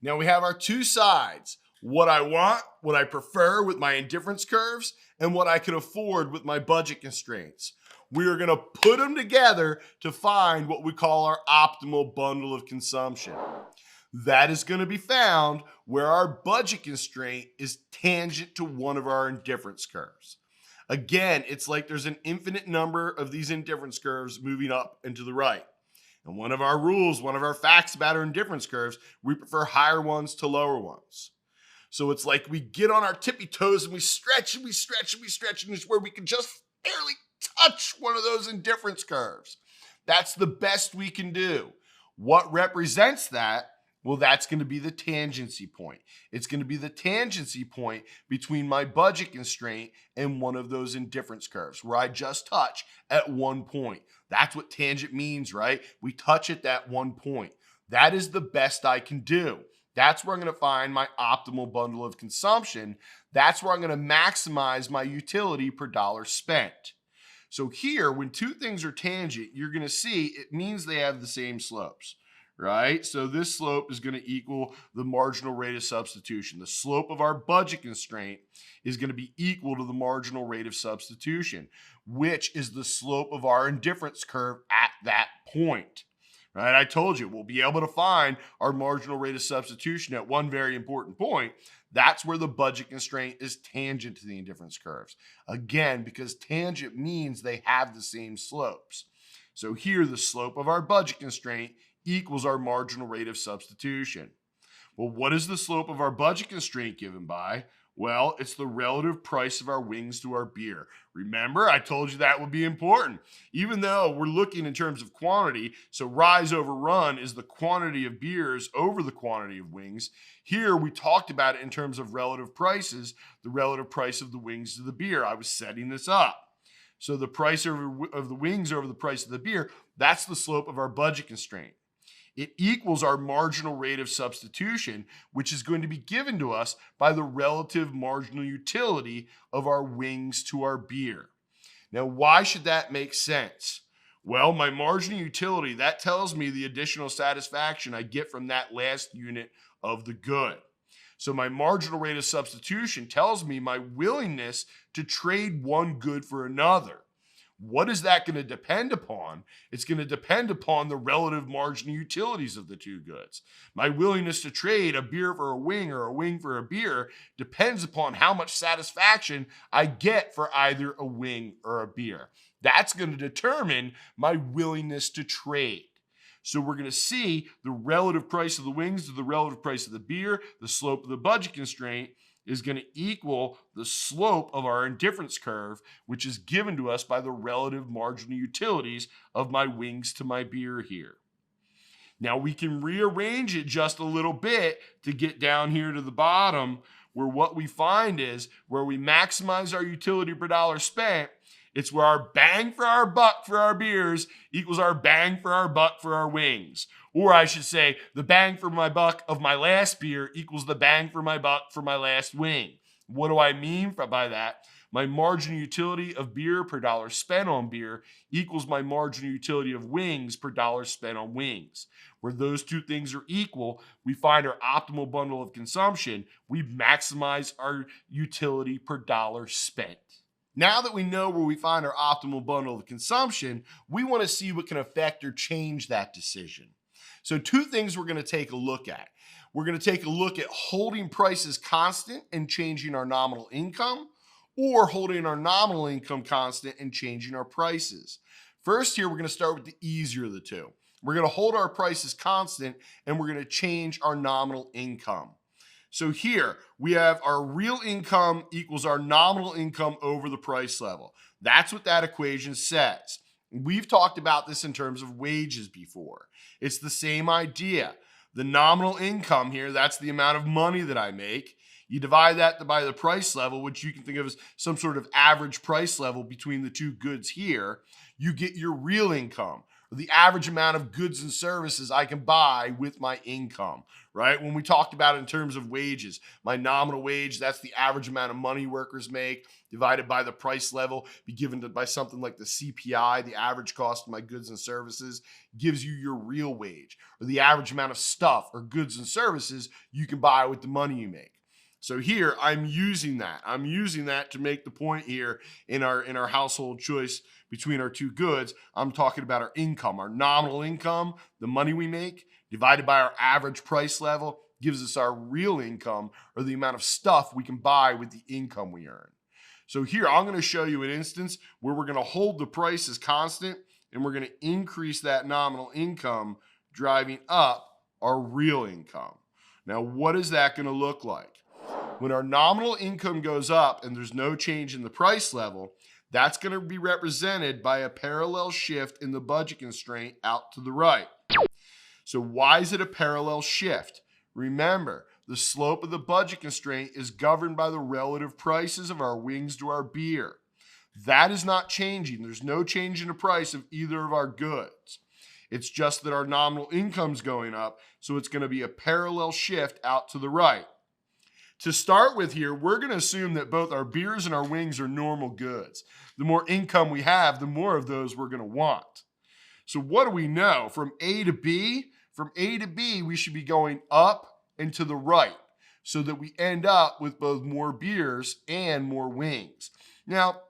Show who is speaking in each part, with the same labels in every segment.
Speaker 1: Now we have our two sides, what I want, what I prefer with my indifference curves, and what I can afford with my budget constraints. We are going to put them together to find what we call our optimal bundle of consumption. That is going to be found where our budget constraint is tangent to one of our indifference curves. Again, it's like there's an infinite number of these indifference curves moving up and to the right. And one of our rules, one of our facts about our indifference curves, we prefer higher ones to lower ones. So it's like we get on our tippy toes and we stretch and we stretch and we stretch, and it's where we can just barely touch one of those indifference curves. That's the best we can do. What represents that? Well, that's going to be the tangency point. It's going to be the tangency point between my budget constraint and one of those indifference curves where I just touch at one point. That's what tangent means, right? We touch at that one point. That is the best I can do. That's where I'm going to find my optimal bundle of consumption. That's where I'm going to maximize my utility per dollar spent. So here, when two things are tangent, you're going to see it means they have the same slopes, right? So this slope is going to equal the marginal rate of substitution. The slope of our budget constraint is going to be equal to the marginal rate of substitution, which is the slope of our indifference curve at that point. Right? I told you we'll be able to find our marginal rate of substitution at one very important point. That's where the budget constraint is tangent to the indifference curves. Again, because tangent means they have the same slopes. So here, the slope of our budget constraint equals our marginal rate of substitution. Well, what is the slope of our budget constraint given by? Well, it's the relative price of our wings to our beer. Remember, I told you that would be important. Even though we're looking in terms of quantity, so rise over run is the quantity of beers over the quantity of wings. Here, we talked about it in terms of relative prices, the relative price of the wings to the beer. I was setting this up. So the price of the wings over the price of the beer, that's the slope of our budget constraint. It equals our marginal rate of substitution, which is going to be given to us by the relative marginal utility of our wings to our beer. Now, why should that make sense? Well, my marginal utility, that tells me the additional satisfaction I get from that last unit of the good. So my marginal rate of substitution tells me my willingness to trade one good for another. What is that going to depend upon? It's going to depend upon the relative marginal utilities of the two goods. My willingness to trade a beer for a wing or a wing for a beer depends upon how much satisfaction I get for either a wing or a beer. That's going to determine my willingness to trade. So we're going to see the relative price of the wings to the relative price of the beer, the slope of the budget constraint, is going to equal the slope of our indifference curve, which is given to us by the relative marginal utilities of my wings to my beer here. Now we can rearrange it just a little bit to get down here to the bottom, where what we find is where we maximize our utility per dollar spent, it's where our bang for our buck for our beers equals our bang for our buck for our wings. Or I should say, the bang for my buck of my last beer equals the bang for my buck for my last wing. What do I mean by that? My marginal utility of beer per dollar spent on beer equals my marginal utility of wings per dollar spent on wings. Where those two things are equal, we find our optimal bundle of consumption. We maximize our utility per dollar spent. Now that we know where we find our optimal bundle of consumption, we want to see what can affect or change that decision. So two things we're going to take a look at. We're going to take a look at holding prices constant and changing our nominal income, or holding our nominal income constant and changing our prices. First here, we're going to start with the easier of the two. We're going to hold our prices constant and we're going to change our nominal income. So here we have our real income equals our nominal income over the price level. That's what that equation says. We've talked about this in terms of wages before. It's the same idea. The nominal income here, that's the amount of money that I make. You divide that by the price level, which you can think of as some sort of average price level between the two goods here. You get your real income. or the average amount of goods and services I can buy with my income, right? When we talked about it in terms of wages, my nominal wage, that's the average amount of money workers make divided by the price level, be given by something like the CPI, the average cost of my goods and services, gives you your real wage, or the average amount of stuff or goods and services you can buy with the money you make. So here I'm using that. I'm using that to make the point here in our household choice between our two goods. I'm talking about our income, our nominal income, the money we make, divided by our average price level, gives us our real income, or the amount of stuff we can buy with the income we earn. So here I'm going to show you an instance where we're going to hold the prices constant and we're going to increase that nominal income, driving up our real income. Now, what is that going to look like? When our nominal income goes up and there's no change in the price level, that's going to be represented by a parallel shift in the budget constraint out to the right. So why is it a parallel shift? Remember, the slope of the budget constraint is governed by the relative prices of our wings to our beer. That is not changing. There's no change in the price of either of our goods. It's just that our nominal income's going up, so it's going to be a parallel shift out to the right. To start with here, we're going to assume that both our beers and our wings are normal goods. The more income we have, the more of those we're going to want. So what do we know? From A to B, we should be going up and to the right so that we end up with both more beers and more wings. Now,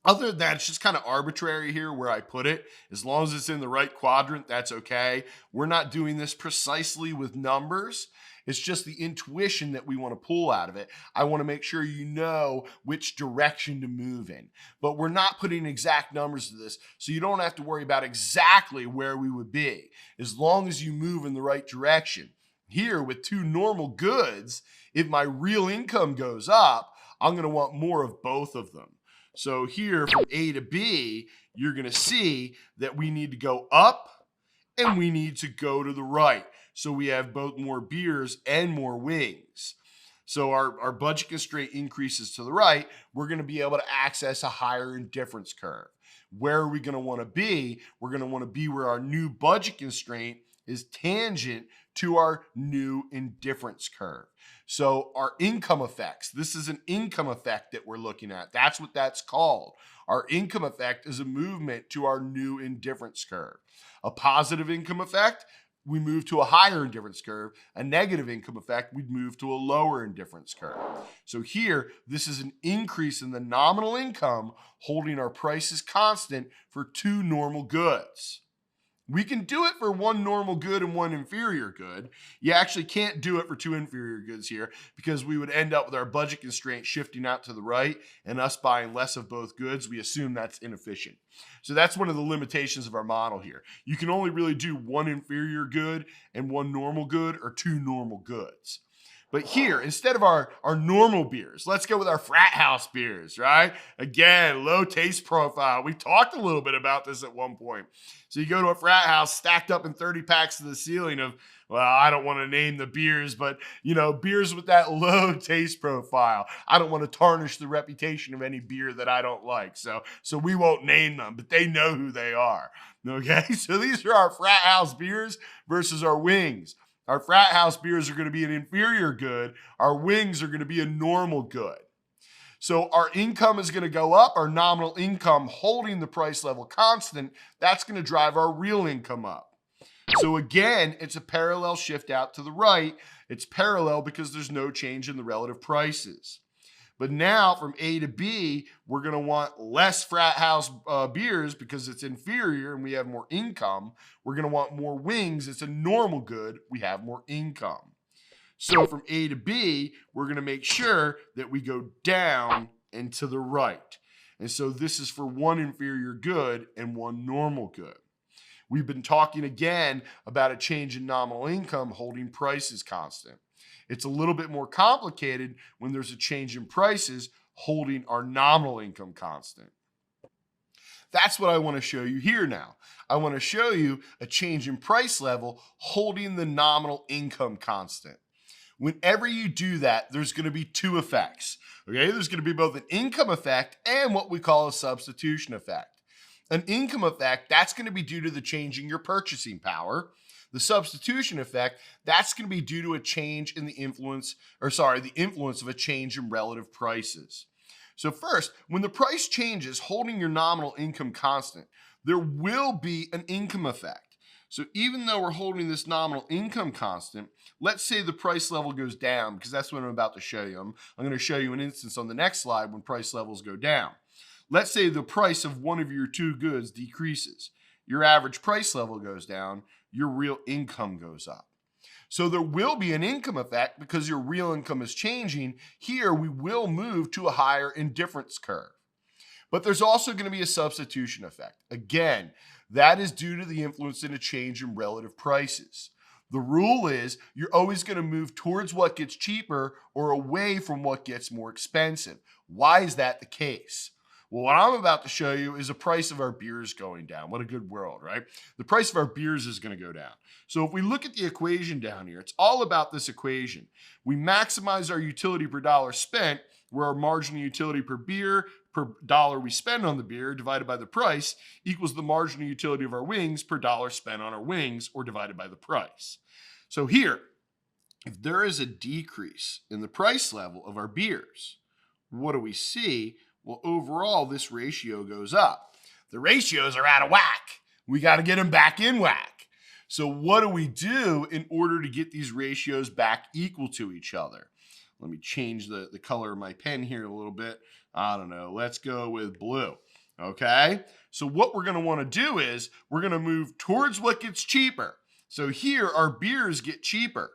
Speaker 1: other than that, it's just kind of arbitrary here where I put it. As long as it's in the right quadrant, that's okay. We're not doing this precisely with numbers. It's just the intuition that we want to pull out of it. I want to make sure you know which direction to move in. But we're not putting exact numbers to this, so you don't have to worry about exactly where we would be, as long as you move in the right direction. Here, with two normal goods, if my real income goes up, I'm going to want more of both of them. So here, from A to B, you're going to see that we need to go up and we need to go to the right. So we have both more beers and more wings. So our budget constraint increases to the right. We're going to be able to access a higher indifference curve. Where are we going to want to be? We're going to want to be where our new budget constraint is tangent to our new indifference curve. So our income effects, this is an income effect that we're looking at. That's what that's called. Our income effect is a movement to our new indifference curve. A positive income effect, we move to a higher indifference curve. A negative income effect, we'd move to a lower indifference curve. So here, this is an increase in the nominal income, holding our prices constant for two normal goods. We can do it for one normal good and one inferior good. You actually can't do it for two inferior goods here, because we would end up with our budget constraint shifting out to the right and us buying less of both goods. We assume that's inefficient. So that's one of the limitations of our model here. You can only really do one inferior good and one normal good, or two normal goods. But here, instead of our normal beers, let's go with our frat house beers, right? Again, low taste profile. We talked a little bit about this at one point. So you go to a frat house stacked up in 30 packs to the ceiling of, well, I don't want to name the beers, but, beers with that low taste profile. I don't want to tarnish the reputation of any beer that I don't like. So we won't name them, but they know who they are. Okay, so these are our frat house beers versus our wings. Our frat house beers are going to be an inferior good. Our wings are going to be a normal good. So our income is going to go up, our nominal income holding the price level constant. That's going to drive our real income up. So again, it's a parallel shift out to the right. It's parallel because there's no change in the relative prices. But now from A to B, we're going to want less frat house beers because it's inferior and we have more income. We're going to want more wings. It's a normal good. We have more income. So from A to B, we're going to make sure that we go down and to the right. And so this is for one inferior good and one normal good. We've been talking again about a change in nominal income holding prices constant. It's a little bit more complicated when there's a change in prices holding our nominal income constant. That's what I want to show you here now. I want to show you a change in price level holding the nominal income constant. Whenever you do that, there's going to be two effects. Okay, there's going to be both an income effect and what we call a substitution effect. An income effect, that's going to be due to the change in your purchasing power. The substitution effect, that's going to be due to a change in the influence of a change in relative prices. So first, when the price changes, holding your nominal income constant, there will be an income effect. So even though we're holding this nominal income constant, let's say the price level goes down, because that's what I'm about to show you. I'm going to show you an instance on the next slide when price levels go down. Let's say the price of one of your two goods decreases. Your average price level goes down, your real income goes up. So there will be an income effect because your real income is changing. Here we will move to a higher indifference curve. But there's also going to be a substitution effect. Again, that is due to the influence in a change in relative prices. The rule is you're always going to move towards what gets cheaper or away from what gets more expensive. Why is that the case? Well, what I'm about to show you is the price of our beers going down. What a good world, right? The price of our beers is going to go down. So if we look at the equation down here, it's all about this equation. We maximize our utility per dollar spent, where our marginal utility per beer, per dollar we spend on the beer divided by the price equals the marginal utility of our wings per dollar spent on our wings, or divided by the price. So here, if there is a decrease in the price level of our beers, what do we see? Well, overall, this ratio goes up. The ratios are out of whack. We got to get them back in whack. So what do we do in order to get these ratios back equal to each other? Let me change the color of my pen here a little bit. I don't know. Let's go with blue. Okay? So what we're going to want to do is we're going to move towards what gets cheaper. So here, our beers get cheaper.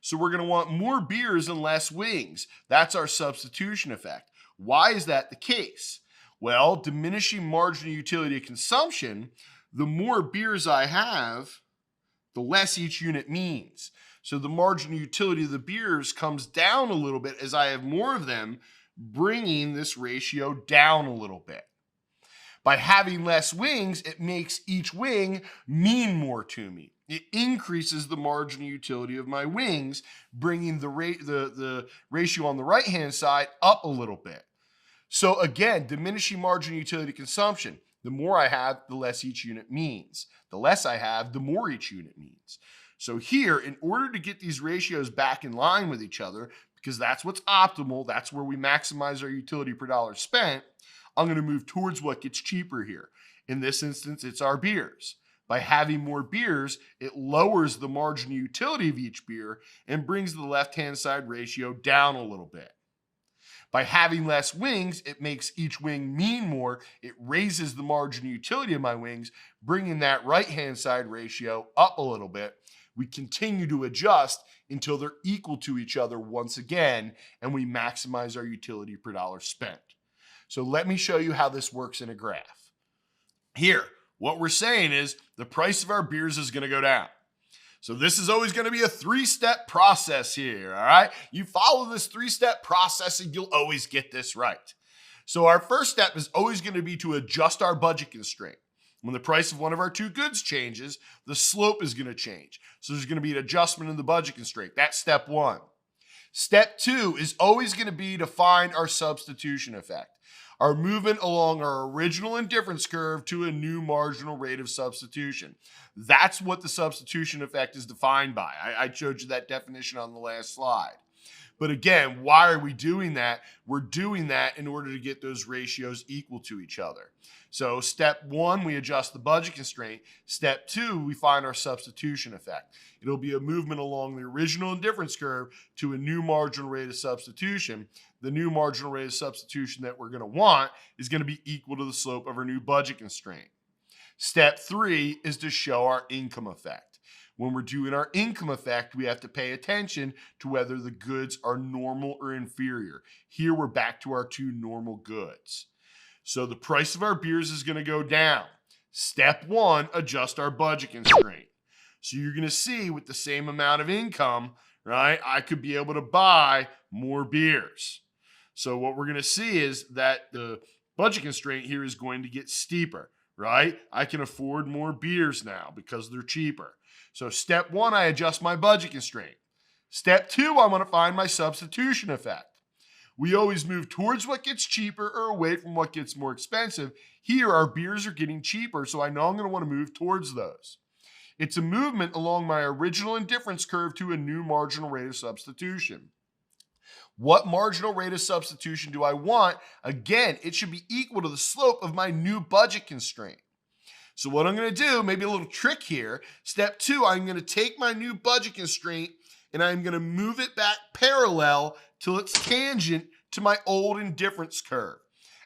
Speaker 1: So we're going to want more beers and less wings. That's our substitution effect. Why is that the case? Well, diminishing marginal utility of consumption, the more beers I have, the less each unit means. So the marginal utility of the beers comes down a little bit as I have more of them, bringing this ratio down a little bit. By having less wings, it makes each wing mean more to me. It increases the marginal utility of my wings, bringing the ratio on the right-hand side up a little bit. So again, diminishing marginal utility consumption. The more I have, the less each unit means. The less I have, the more each unit means. So here, in order to get these ratios back in line with each other, because that's what's optimal, that's where we maximize our utility per dollar spent, I'm going to move towards what gets cheaper here. In this instance, it's our beers. By having more beers, it lowers the marginal utility of each beer and brings the left-hand side ratio down a little bit. By having less wings, it makes each wing mean more. It raises the marginal utility of my wings, bringing that right-hand side ratio up a little bit. We continue to adjust until they're equal to each other once again, and we maximize our utility per dollar spent. So let me show you how this works in a graph. Here, what we're saying is the price of our beers is going to go down. So this is always going to be a three-step process here, all right? You follow this three-step process and you'll always get this right. So our first step is always going to be to adjust our budget constraint. When the price of one of our two goods changes, the slope is going to change. So there's going to be an adjustment in the budget constraint. That's step one. Step two is always going to be to find our substitution effect. Our movement along our original indifference curve to a new marginal rate of substitution. That's what the substitution effect is defined by. I showed you that definition on the last slide. But again, why are we doing that? We're doing that in order to get those ratios equal to each other. So step one, we adjust the budget constraint. Step two, we find our substitution effect. It'll be a movement along the original indifference curve to a new marginal rate of substitution. The new marginal rate of substitution that we're going to want is going to be equal to the slope of our new budget constraint. Step three is to show our income effect. When we're doing our income effect, we have to pay attention to whether the goods are normal or inferior. Here we're back to our two normal goods. So the price of our beers is going to go down. Step one, adjust our budget constraint. So you're going to see with the same amount of income, right, I could be able to buy more beers. So what we're going to see is that the budget constraint here is going to get steeper, right? I can afford more beers now because they're cheaper. So step one, I adjust my budget constraint. Step two, I'm going to find my substitution effect. We always move towards what gets cheaper or away from what gets more expensive. Here, our beers are getting cheaper, so I know I'm going to want to move towards those. It's a movement along my original indifference curve to a new marginal rate of substitution. What marginal rate of substitution do I want? Again, it should be equal to the slope of my new budget constraint. So what I'm going to do, maybe a little trick here. Step 2, I'm going to take my new budget constraint and I'm going to move it back parallel till it's tangent to my old indifference curve.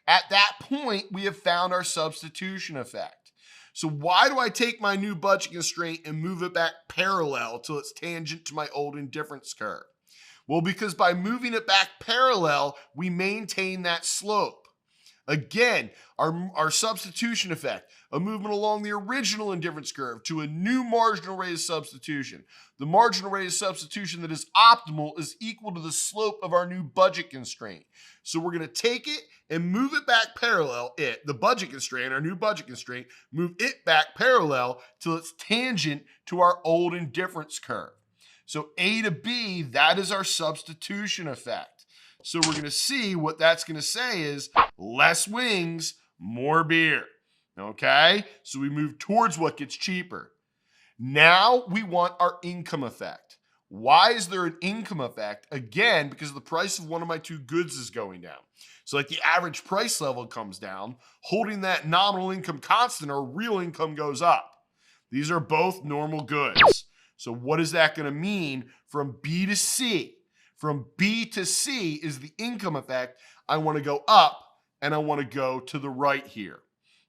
Speaker 1: At that point, we have found our substitution effect. So why do I take my new budget constraint and move it back parallel till it's tangent to my old indifference curve? Well, because by moving it back parallel, we maintain that slope. Again, our substitution effect, a movement along the original indifference curve to a new marginal rate of substitution. The marginal rate of substitution that is optimal is equal to the slope of our new budget constraint. So we're going to take it and move it back parallel, the budget constraint, our new budget constraint, move it back parallel till it's tangent to our old indifference curve. So A to B, that is our substitution effect. So we're going to see what that's going to say is less wings, more beer. Okay? So we move towards what gets cheaper. Now we want our income effect. Why is there an income effect? Again, because the price of one of my two goods is going down. So like the average price level comes down, holding that nominal income constant, our real income goes up. These are both normal goods. So what is that going to mean from B to C? From B to C is the income effect. I want to go up and I want to go to the right here.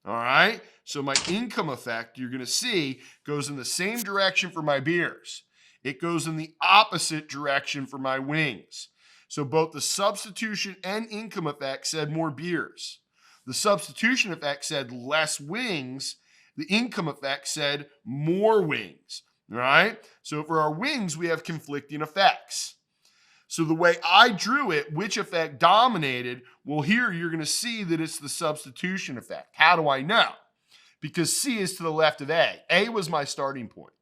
Speaker 1: All right? So my income effect, you're going to see, goes in the same direction for my beers. It goes in the opposite direction for my wings. So both the substitution and income effect said more beers. The substitution effect said less wings. The income effect said more wings. All right? So for our wings, we have conflicting effects. So the way I drew it, which effect dominated, well, here you're going to see that it's the substitution effect. How do I know? Because C is to the left of A. A was my starting point.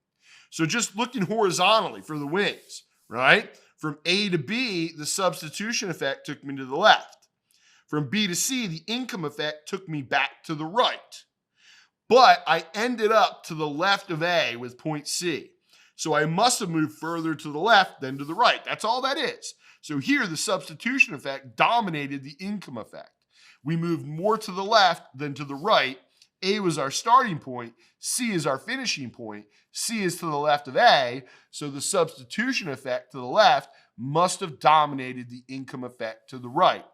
Speaker 1: So just looking horizontally for the wings, right? From A to B, the substitution effect took me to the left. From B to C, the income effect took me back to the right. But I ended up to the left of A with point C. So I must have moved further to the left than to the right. That's all that is. So here, the substitution effect dominated the income effect. We moved more to the left than to the right. A was our starting point. C is our finishing point. C is to the left of A. So the substitution effect to the left must have dominated the income effect to the right.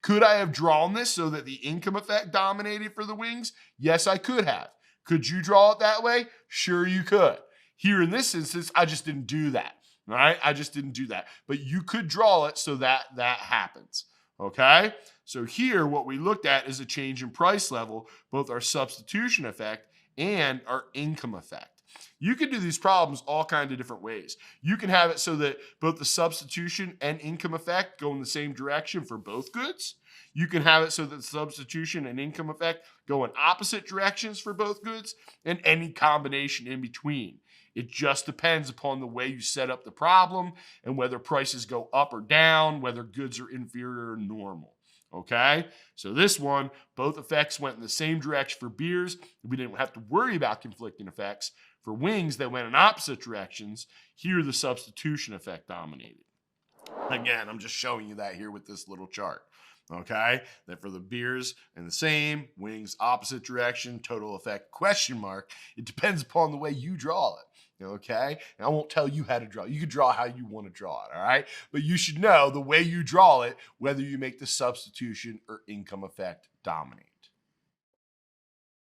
Speaker 1: Could I have drawn this so that the income effect dominated for the wings? Yes, I could have. Could you draw it that way? Sure, you could. Here in this instance, I just didn't do that. All right, I just didn't do that. But you could draw it so that that happens. Okay, so here what we looked at is a change in price level, both our substitution effect and our income effect. You can do these problems all kinds of different ways. You can have it so that both the substitution and income effect go in the same direction for both goods. You can have it so that the substitution and income effect go in opposite directions for both goods, and any combination in between. It just depends upon the way you set up the problem and whether prices go up or down, whether goods are inferior or normal. Okay? So this one, both effects went in the same direction for beers. We didn't have to worry about conflicting effects. For wings that went in opposite directions, here the substitution effect dominated. Again, I'm just showing you that here with this little chart. Okay, that for the beers in the same, wings opposite direction, total effect question mark. It depends upon the way you draw it. Okay, and I won't tell you how to draw. You can draw how you want to draw it. All right, but you should know the way you draw it, whether you make the substitution or income effect dominate.